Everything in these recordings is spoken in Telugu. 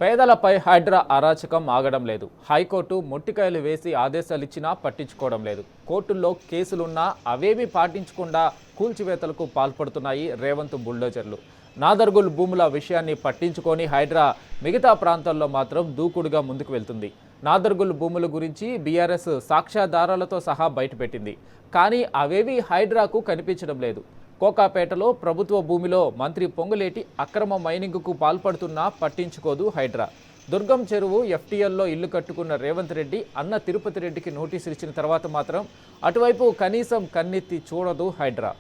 పేదలపై హైడ్రా అరాచకం ఆగడం లేదు. హైకోర్టు మొట్టికాయలు వేసి ఆదేశాలిచ్చినా పట్టించుకోవడం లేదు. కోర్టుల్లో కేసులున్నా అవేమీ పాటించకుండా కూల్చివేతలకు పాల్పడుతున్నాయి రేవంత్ బుల్డోజర్లు. నాదర్గుల్ భూముల విషయాన్ని పట్టించుకొని హైడ్రా మిగతా ప్రాంతాల్లో మాత్రం దూకుడుగా ముందుకు వెళ్తుంది. నాదర్గుల్ భూముల గురించి బీఆర్ఎస్ సాక్ష్యాధారాలతో సహా బయటపెట్టింది. కానీ అవేవీ హైడ్రాకు కనిపించడం లేదు. కోకాపేటలో ప్రభుత్వ భూమిలో మంత్రి పొంగులేటి అక్రమ మైనింగ్కు పాల్పడుతున్నా పట్టించుకోదు హైడ్రా. దుర్గం చెరువు ఎఫ్టీఎల్లో ఇల్లు కట్టుకున్న రేవంత్ రెడ్డి అన్న తిరుపతి రెడ్డికి నోటీసులు ఇచ్చిన తర్వాత మాత్రం అటువైపు కనీసం కన్నెత్తి చూడదు హైడ్రా.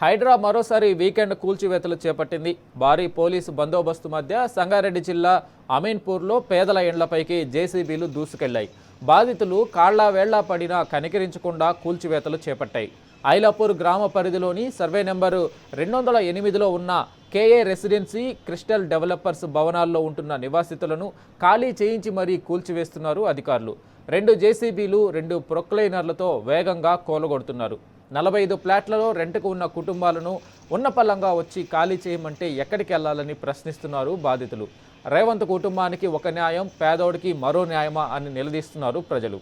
హైడ్రా మరోసారి వీకెండ్ కూల్చివేతలు చేపట్టింది. భారీ పోలీసు బందోబస్తు మధ్య సంగారెడ్డి జిల్లా అమీన్పూర్లో పేదల ఇండ్లపైకి జేసీబీలు దూసుకెళ్లాయి. బాధితులు కాళ్లా వేళ్లా పడినా కనికరించకుండా కూల్చివేతలు చేపట్టాయి. ఐలాపూర్ గ్రామ పరిధిలోని సర్వే నెంబరు 208లో ఉన్న కేఏ రెసిడెన్సీ, క్రిస్టల్ డెవలపర్స్ భవనాల్లో ఉంటున్న నివాసితులను ఖాళీ చేయించి మరీ కూల్చివేస్తున్నారు అధికారులు. 2 జేసీబీలు 2 ప్రొక్లైనర్లతో వేగంగా కూలగొడుతున్నారు. 45 ఫ్లాట్లలో రెంట్కు ఉన్న కుటుంబాలను ఉన్నపల్లంగా వచ్చి ఖాళీ చేయమంటే ఎక్కడికి వెళ్లాలని ప్రశ్నిస్తున్నారు బాధితులు. రేవంత్ కుటుంబానికి ఒక న్యాయం, పేదోడికి మరో న్యాయమా అని నిలదీస్తున్నారు ప్రజలు.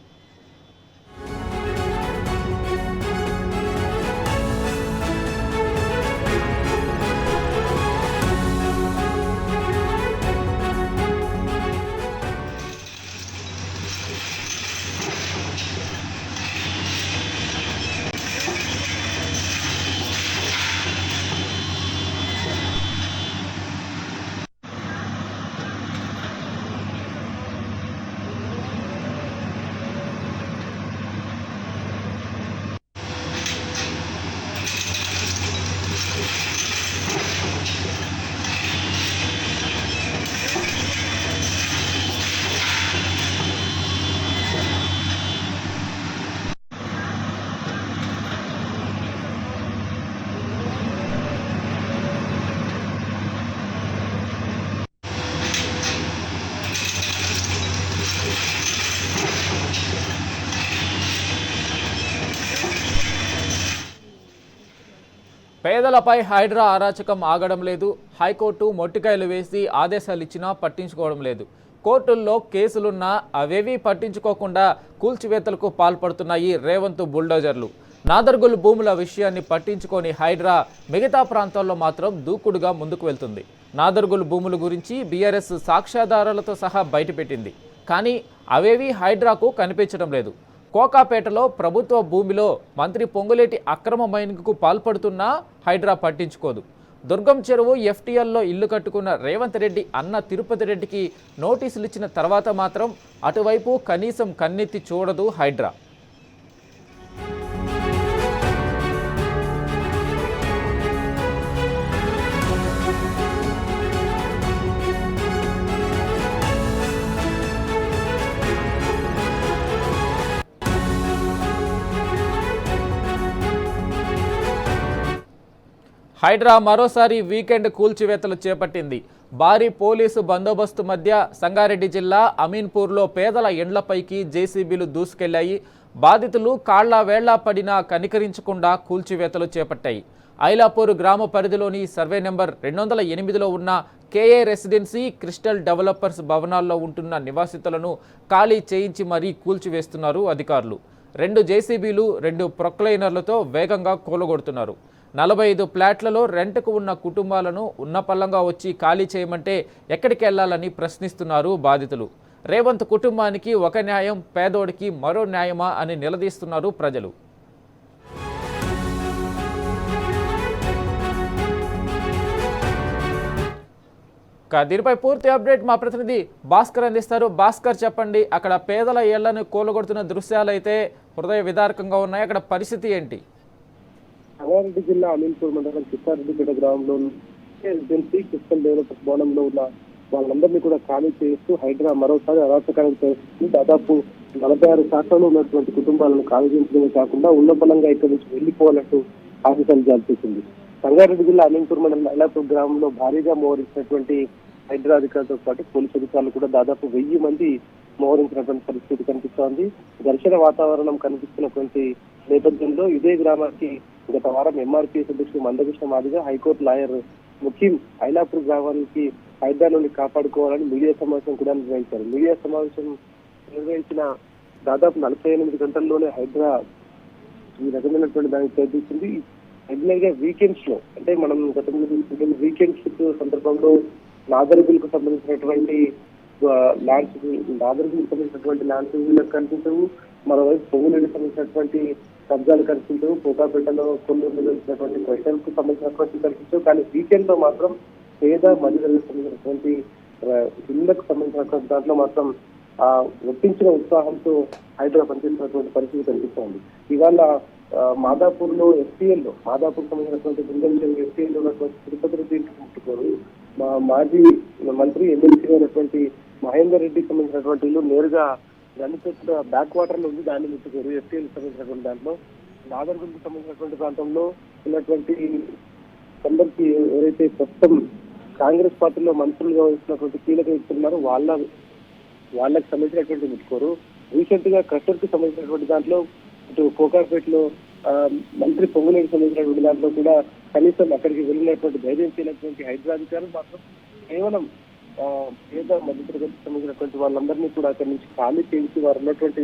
పేదలపై హైడ్రా అరాచకం ఆగడం లేదు. హైకోర్టు మొట్టికాయలు వేసి ఆదేశాలు ఇచ్చినా పట్టించుకోవడం లేదు. కోర్టుల్లో కేసులున్నా అవేవీ పట్టించుకోకుండా కూల్చివేతలకు పాల్పడుతున్నాయి రేవంత్ బుల్డోజర్లు. నాదర్గుల్ భూముల విషయాన్ని పట్టించుకొని హైడ్రా మిగతా ప్రాంతాల్లో మాత్రం దూకుడుగా ముందుకు వెళ్తుంది. నాదర్గుల్ భూముల గురించి బీఆర్ఎస్ సాక్ష్యాధారాలతో సహా బయటపెట్టింది. కానీ అవేవీ హైడ్రాకు కనిపించడం లేదు. కోకాపేటలో ప్రభుత్వ భూమిలో మంత్రి పొంగులేటి అక్రమ మైనింగ్కు పాల్పడుతున్నా హైడ్రా పట్టించుకోదు. దుర్గం చెరువు ఎఫ్టీఎల్లో ఇల్లు కట్టుకున్న రేవంత్ రెడ్డి అన్న తిరుపతి రెడ్డికి నోటీసులు ఇచ్చిన తర్వాత మాత్రం అటువైపు కనీసం కన్నెత్తి చూడదు హైడ్రా. హైడ్రా మరోసారి వీకెండ్ కూల్చివేతలు చేపట్టింది. భారీ పోలీసు బందోబస్తు మధ్య సంగారెడ్డి జిల్లా అమీన్పూర్లో పేదల ఇండ్లపైకి జేసీబీలు దూసుకెళ్లాయి. బాధితులు కాళ్లా వేళ్లా పడినా కనికరించకుండా కూల్చివేతలు చేపట్టాయి. ఐలాపూర్ గ్రామ పరిధిలోని సర్వే నెంబర్ 208లో ఉన్న కేఏ రెసిడెన్సీ, క్రిస్టల్ డెవలపర్స్ భవనాల్లో ఉంటున్న నివాసితులను ఖాళీ చేయించి మరీ కూల్చివేస్తున్నారు అధికారులు. 2 జేసీబీలు 2 ప్రొక్లైనర్లతో వేగంగా కూలగొడుతున్నారు. 45 ఫ్లాట్లలో రెంట్కు ఉన్న కుటుంబాలను ఉన్నపల్లంగా వచ్చి ఖాళీ చేయమంటే ఎక్కడికి వెళ్లాలని ప్రశ్నిస్తున్నారు బాధితులు. రేవంత్ కుటుంబానికి ఒక న్యాయం, పేదోడికి మరో న్యాయమా అని నిలదీస్తున్నారు ప్రజలు. దీనిపై పూర్తి అప్డేట్ మా ప్రతినిధి భాస్కర్ అందిస్తారు. భాస్కర్, చెప్పండి, అక్కడ పేదల ఇళ్లను కూలగొడుతున్న దృశ్యాలు అయితే హృదయ విదారకంగా ఉన్నాయి. అక్కడ పరిస్థితి ఏంటి? సంగారెడ్డి జిల్లా అమీన్పూర్ మండలం చిత్తారెడ్డిపేట గ్రామంలో క్రిస్టల్ డెవలపర్స్ భవనంలో ఉన్న వాళ్ళందరినీ కూడా ఖాళీ చేస్తూ హైడ్రా మరోసారి అరాచకానికి చేస్తుంది. దాదాపు 46 శాతంలో ఉన్నటువంటి కుటుంబాలను కాల్చించడమే కాకుండా ఉన్న బలంగా ఇక్కడి నుంచి వెళ్లిపోవాలంటూ ఆదేశాలు జారీ చేసింది. సంగారెడ్డి జిల్లా అమీన్పూర్ మండలం నైలాపూర్ గ్రామంలో భారీగా మోహరించినటువంటి హైడ్రా అధికారులతో పాటు పోలీసు అధికారులు కూడా దాదాపు 1000 మంది మోహరించినటువంటి పరిస్థితి కనిపిస్తోంది. ఘర్షణ వాతావరణం కనిపిస్తున్నటువంటి నేపథ్యంలో ఇదే గ్రామానికి గత వారం ఎంఆర్పీఎస్ అధ్యక్షుడు మందకృష్ణ మాదిగా హైకోర్టు లాయర్ ముఖ్యం ఐలాపూర్ గ్రామానికి హైడ్రా నుండి కాపాడుకోవాలని మీడియా సమావేశం కూడా నిర్వహించారు. మీడియా సమావేశం నిర్వహించిన దాదాపు 48 గంటల్లోనే హైడ్రా ఈ రకమైనటువంటి దానికి ప్రయత్నించింది. రెగ్యులర్ గా వీకెండ్స్ లో అంటే మనం గతంలో వీకెండ్స్ సందర్భంలో నాగరికులకు సంబంధించినటువంటి ల్యాండ్స్ కనిపించవు. మరోవైపు పొంగులేకి సంబంధించినటువంటి కబ్జాలు కనిపించవు. పోకాపేటలో కొన్ని నిర్వహించినటువంటి క్వశ్చన్స్ సంబంధించినటువంటి కనిపించవు. కానీ వీకెండ్ లో మాత్రం పేద మధ్యతరగతి సంబంధించినటువంటి ఇళ్లకు సంబంధించినటువంటి దాంట్లో మాత్రం ఒప్పించిన ఉత్సాహంతో హైడ్రా పనిచేస్తున్నటువంటి పరిస్థితి కనిపిస్తోంది. ఇవాళ మాదాపూర్ లో ఎఫ్టీఎల్ లో మాదాపూర్ సంబంధించినటువంటి బృందం ఎఫ్టీఎల్ లో ఉన్నటువంటి తిరుపతి రెడ్డి ముట్టుకోరు మా మాజీ మంత్రి ఎమ్మెల్సీ అయినటువంటి మహేందర్ రెడ్డికి సంబంధించినటువంటి ఇల్లు నేరుగా గణిత బ్యాక్ వాటర్ లో ఉంది. దాన్ని ముట్టుకోరు. ఎఫ్టీఎల్ సంబంధించినటువంటి దాంట్లో నాగర్గులకు సంబంధించినటువంటి ప్రాంతంలో ఉన్నటువంటి కొందరికి ఎవరైతే ప్రస్తుతం కాంగ్రెస్ పార్టీలో మంత్రులుగా వస్తున్నటువంటి కీలక వ్యక్తులు ఉన్నారో వాళ్ళకి సంబంధించినటువంటి ముట్టుకోరు. రీసెంట్ గా క్రషర్ కి సంబంధించినటువంటి దాంట్లో ఇటు కోకాపేటలో మంత్రి పొంగులేకి సంబంధించినటువంటి దాంట్లో కూడా కనీసం అక్కడికి వెళ్ళినటువంటి ధైర్యం చేయనటువంటి హైడ్రా అధికారులు మాత్రం కేవలం పేద మధ్యతరగతికి సంబంధించినటువంటి వాళ్ళందరినీ కూడా అక్కడి నుంచి ఖాళీ చేసి వారు ఉన్నటువంటి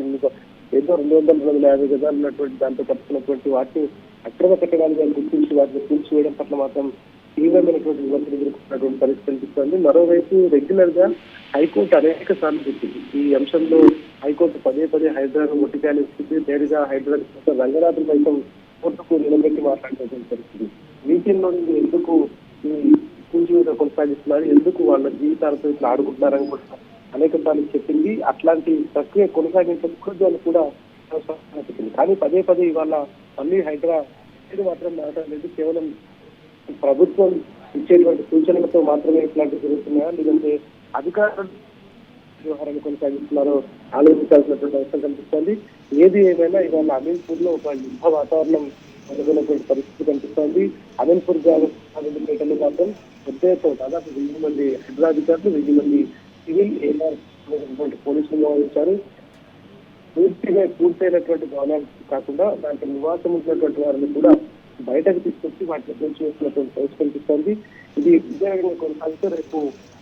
ఏదో 200-250 గజాలు ఉన్నటువంటి దాంతో కట్టుకున్నటువంటి వాటిని అక్రమ కట్టడాలుగా గుర్తించి వాటిని కూల్చివేయడం పట్ల మాత్రం తీవ్రమైనటువంటి విమర్శలు ఎదుర్కొన్నటువంటి పరిస్థితి కనిపిస్తోంది. మరోవైపు రెగ్యులర్ గా హైకోర్టు అనేక సార్లు చెప్పింది ఈ అంశంలో. హైకోర్టు పదే హైడ్రాను మొట్టికాయలు ఇస్తుంది. నేరుగా హైడ్రా రంగనాథులు సైతం కోర్టుకు నిలబెట్టి మాట్లాడినటువంటి పరిస్థితి. వీకెండ్ నుండి ఎందుకు ఈ కూల్చివేత కొనసాగిస్తున్నారు, ఎందుకు వాళ్ళ జీవితాలతో ఇట్లా ఆడుకుంటున్నారని కూడా అనేక సార్లు చెప్పింది. అట్లాంటి ప్రక్రియ కొనసాగించకూడదు కూడా చెప్పింది. కానీ పదే ఇవాళ మళ్ళీ హైడ్రా మాత్రం మాట్లాడలేదు. కేవలం ప్రభుత్వం ఇచ్చేటువంటి సూచనలతో మాత్రమే ఇట్లాంటివి జరుగుతున్నాయా, లేదంటే అధికారులు వ్యవహారాన్ని కొనసాగిస్తున్నారో ఆలోచించాల్సినటువంటి అవసరం కనిపిస్తోంది. ఏది ఏమైనా ఇవాళ అమీన్పూర్ లో ఒక యుద్ధ వాతావరణం నెలకొన్నటువంటి పరిస్థితి కనిపిస్తోంది. అమీన్పూర్ గ్రామంలో మాత్రం పెద్ద ఎత్తున దాదాపు 1000 మంది హైడ్రా అధికారులు, 1000 మంది సివిల్ ఏఆర్ పోలీసులు మోహరించారు. పూర్తయినటువంటి భవనాలు కాకుండా దాంట్లో నివాసం ఉన్నటువంటి వారిని కూడా బయటకు తీసుకొచ్చి వాటిని కూల్చివేస్తున్నటువంటి పరిస్థితి కనిపిస్తోంది. ఇది విజయవంతంగా కొనసాగితే రేపు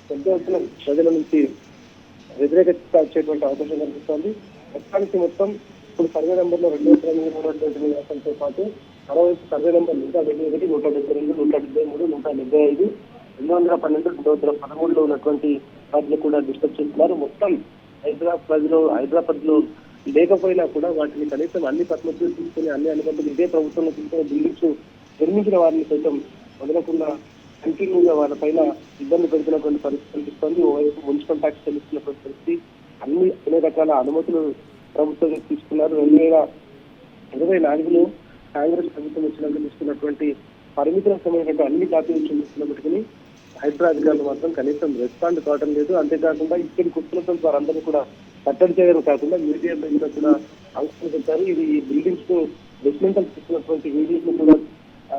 పెద్ద ఎత్తున ప్రజల నుంచి వ్యతిరేకత వచ్చేటువంటి అవకాశం కనిపిస్తోంది. ప్రస్తుతానికి మొత్తం ఇప్పుడు సర్వే నెంబర్ లో 208 నివాసంతో పాటు మరోవైపు సర్వే నెంబర్ 171, 172, 173, 175, 212, 213 లో ఉన్నటువంటి వాటిని కూడా డిస్టర్బ్ చేస్తున్నారు. మొత్తం హైదరాబాద్ లో లేకపోయినా కూడా వాటిని కనీసం అన్ని పత్రాలు తీసుకుని అన్ని అనుబంధాలు ఇదే ప్రభుత్వంలో తీసుకుని బిల్డింగ్స్ నిర్మించిన వారిని సైతం వదలకుండా కంటిన్యూగా వాళ్ళ పైన ఇబ్బంది పెడుతున్నటువంటి పరిస్థితి కనిపిస్తోంది. ఓవైపు మున్సిపల్ ట్యాక్స్ చెల్లిస్తున్నటువంటి పరిస్థితి, అన్ని రకాల అనుమతులు ప్రభుత్వం తీసుకున్నారు. 2024లో కాంగ్రెస్ ప్రభుత్వం వచ్చినాక తీసుకున్నటువంటి పరిమితులకు సంబంధించిన అన్ని కాపీలు చూపిస్తున్నప్పటికీ హైడ్రా అధికారులు మాత్రం కనీసం రెస్పాండ్ కావడం లేదు. అంతేకాకుండా ఇక్కడికి వస్తున్నటువంటి వారందరూ కూడా కట్టడి చేయడం కాకుండా మీడియా మీద కూడా అంశాలు పెట్టారు. ఇది ఈ బిల్డింగ్స్ కు డిస్మెంటల్ చేస్తున్నటువంటి వీడియోస్ ను కూడా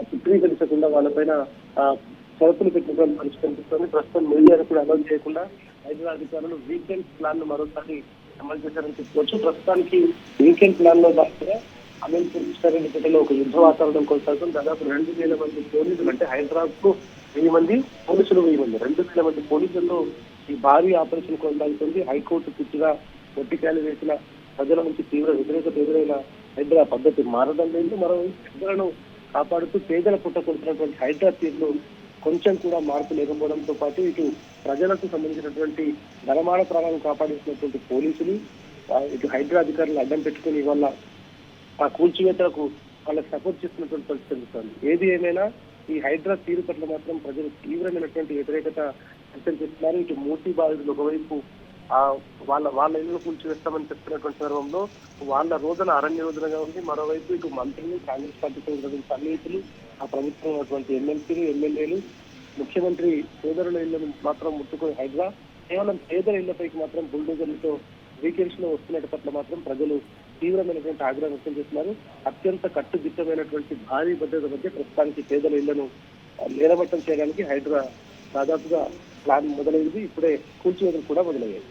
చిత్రీకరించకుండా వాళ్ళపైన షరతులు పెట్టినటువంటి పరిస్థితి కనిపిస్తుంది. ప్రస్తుతం మీడియాను కూడా అమలు చేయకుండా హైడ్రా అధికారులు వీకెండ్ ప్లాన్ ను మరోసారి అమలు చేశారని చెప్పుకోవచ్చు. ప్రస్తుతానికి వీకెండ్ ప్లాన్ లో భాగంగా అమీన్పూర్ కృష్ణారెడ్డిపేటలో ఒక యుద్ధ వాతావరణం కొనసాగుతుంది. దాదాపు 2000 మంది పోలీసులు, అంటే హైదరాబాద్ కు 1000 మంది పోలీసులు, 1000 మంది 2000 మంది పోలీసులతో ఈ భారీ ఆపరేషన్ కొనసాగుతుంది. హైకోర్టు పూర్తిగా మొట్టికాయలు వేసిన ప్రజల నుంచి తీవ్ర వ్యతిరేకత ఎదురైన హైడ్రా పద్ధతి మారడం లేదు. మరో ప్రజలను కాపాడుతూ పేదల పుట్ట కొడుతున్నటువంటి హైడ్రా తీరులో కొంచెం కూడా మార్పు లేకపోవడంతో పాటు ఇటు ప్రజలకు సంబంధించినటువంటి ధనమాన ప్రాణాలను కాపాడిస్తున్నటువంటి పోలీసులు, ఇటు హైడ్రా అధికారులు అడ్డం పెట్టుకుని ఇవాళ ఆ కూల్చివేతలకు వాళ్ళకి సపోర్ట్ చేస్తున్నటువంటి పరిస్థితి కనిపిస్తుంది. ఏది ఏమైనా ఈ హైడ్రా తీరు పట్ల మాత్రం ప్రజలు తీవ్రమైనటువంటి వ్యతిరేకత వ్యక్తం చేస్తున్నారు. ఇటు మూసీ బాధితులు ఒకవైపు వాళ్ళ ఇల్లు కూల్చివేస్తామని చెప్తున్నటువంటి సందర్భంలో వాళ్ళ రోజున అరణ్య రోజునగా ఉంది. మరోవైపు ఇటు మంత్రులు, కాంగ్రెస్ పార్టీతో ఉన్నటువంటి సన్నిహితులు, ఆ ప్రభుత్వం ఉన్నటువంటి ఎమ్మెల్సీలు, ఎమ్మెల్యేలు, ముఖ్యమంత్రి సోదరుల ఇళ్లను మాత్రం ముట్టుకుని హైడ్రా కేవలం పేదల ఇళ్లపైకి మాత్రం బుల్డోజర్లతో వీకెండ్స్ లో వస్తున్నట్టు పట్ల మాత్రం ప్రజలు తీవ్రమైనటువంటి ఆగ్రహం వ్యక్తం చేస్తున్నారు. అత్యంత కట్టుదిట్టమైనటువంటి భారీ భద్రత మధ్య ప్రస్తుతానికి పేదల ఇళ్లను నేలమట్టం చేయడానికి హైడ్రా దాదాపుగా ప్లాన్ మొదలైంది. ఇప్పుడే కూల్చివేతలు కూడా మొదలయ్యాయి.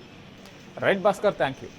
Right Bhaskar, thank you.